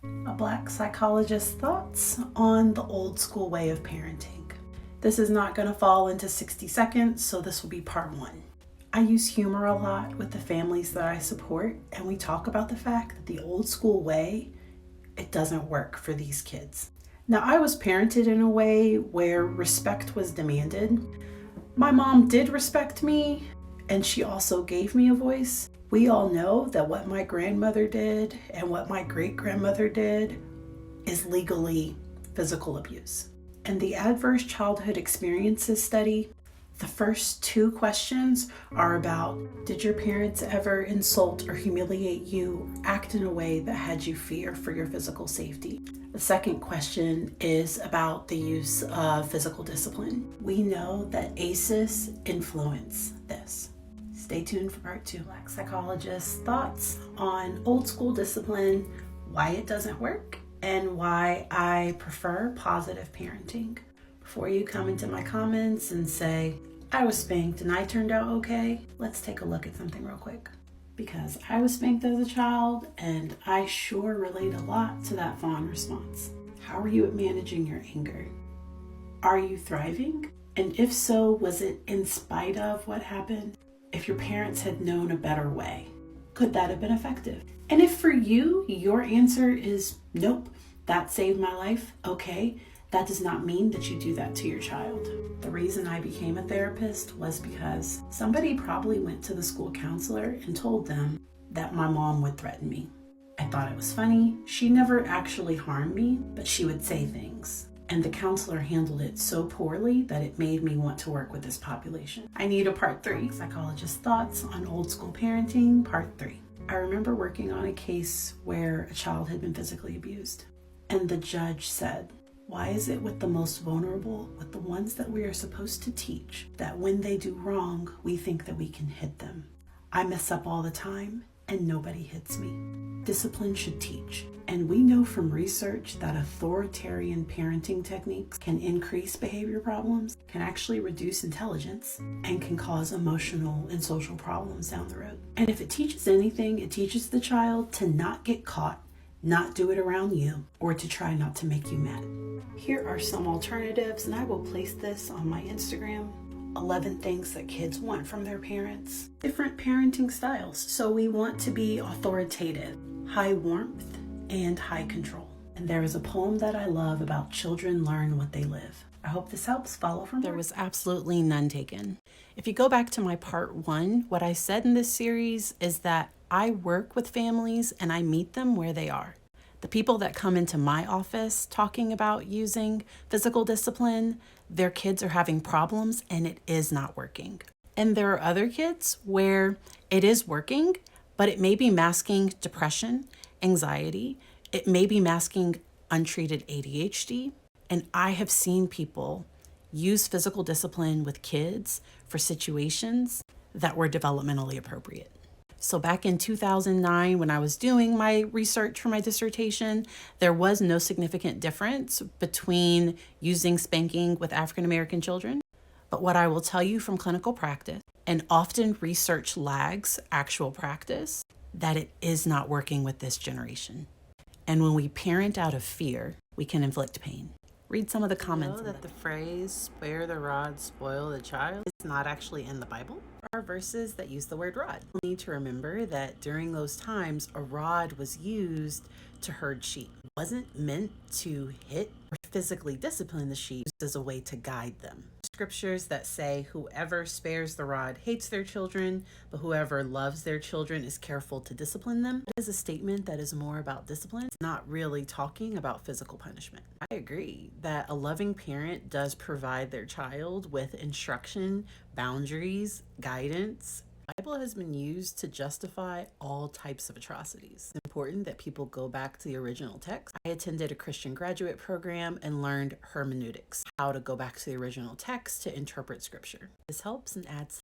A Black psychologist's thoughts on the old school way of parenting. This is not going to fall into 60 seconds, so this will be part one. I use humor a lot with the families that I support, and we talk about the fact that the old school way, it doesn't work for these kids. Now, I was parented in a way where respect was demanded. My mom did respect me, and she also gave me a voice. We all know that what my grandmother did and what my great-grandmother did is legally physical abuse. In the Adverse Childhood Experiences study, the first two questions are about, did your parents ever insult or humiliate you, or act in a way that had you fear for your physical safety? The second question is about the use of physical discipline. We know that ACEs influence this. Stay tuned for part two. Black psychologist's thoughts on old school discipline, why it doesn't work, and why I prefer positive parenting. Before you come into my comments and say, I was spanked and I turned out okay, let's take a look at something real quick. Because I was spanked as a child and I sure relate a lot to that fawn response. How are you at managing your anger? Are you thriving? And if so, was it in spite of what happened? If your parents had known a better way, could that have been effective? And if for you, your answer is nope, that saved my life, okay, that does not mean that you do that to your child. The reason I became a therapist was because somebody probably went to the school counselor and told them that my mom would threaten me. I thought it was funny. She never actually harmed me, but she would say things. And the counselor handled it so poorly that it made me want to work with this population. I need a part three. Psychologist's thoughts on old school parenting, part three. I remember working on a case where a child had been physically abused. And the judge said, why is it with the most vulnerable, with the ones that we are supposed to teach, that when they do wrong, we think that we can hit them? I mess up all the time and nobody hits me. Discipline should teach. And we know from research that authoritarian parenting techniques can increase behavior problems, can actually reduce intelligence, and can cause emotional and social problems down the road. And if it teaches anything, it teaches the child to not get caught, not do it around you, or to try not to make you mad. Here are some alternatives, and I will place this on my Instagram. 11 things that kids want from their parents. Different parenting styles. So we want to be authoritative, high warmth, and high control. And there is a poem that I love about children learn what they live. I hope this helps. Follow from there. There was absolutely none taken. If you go back to my part one, what I said in this series is that I work with families and I meet them where they are. The people that come into my office talking about using physical discipline, their kids are having problems and it is not working. And there are other kids where it is working, but it may be masking depression, anxiety. It may be masking untreated ADHD. And I have seen people use physical discipline with kids for situations that were developmentally appropriate. So back in 2009, when I was doing my research for my dissertation, there was no significant difference between using spanking with African American children. But what I will tell you from clinical practice, and often research lags actual practice, that it is not working with this generation. And when we parent out of fear, we can inflict pain. Read some of the comments. You know that the phrase, spare the rod, spoil the child, is not actually in the Bible. There are verses that use the word rod. We need to remember that during those times, a rod was used to herd sheep. It wasn't meant to hit or physically discipline the sheep, as a way to guide them. Scriptures that say whoever spares the rod hates their children, but whoever loves their children is careful to discipline them. It is a statement that is more about discipline. It's not really talking about physical punishment. I agree that a loving parent does provide their child with instruction, boundaries, guidance. The Bible has been used to justify all types of atrocities. It's important that people go back to the original text. I attended a Christian graduate program and learned hermeneutics, how to go back to the original text to interpret scripture. This helps and adds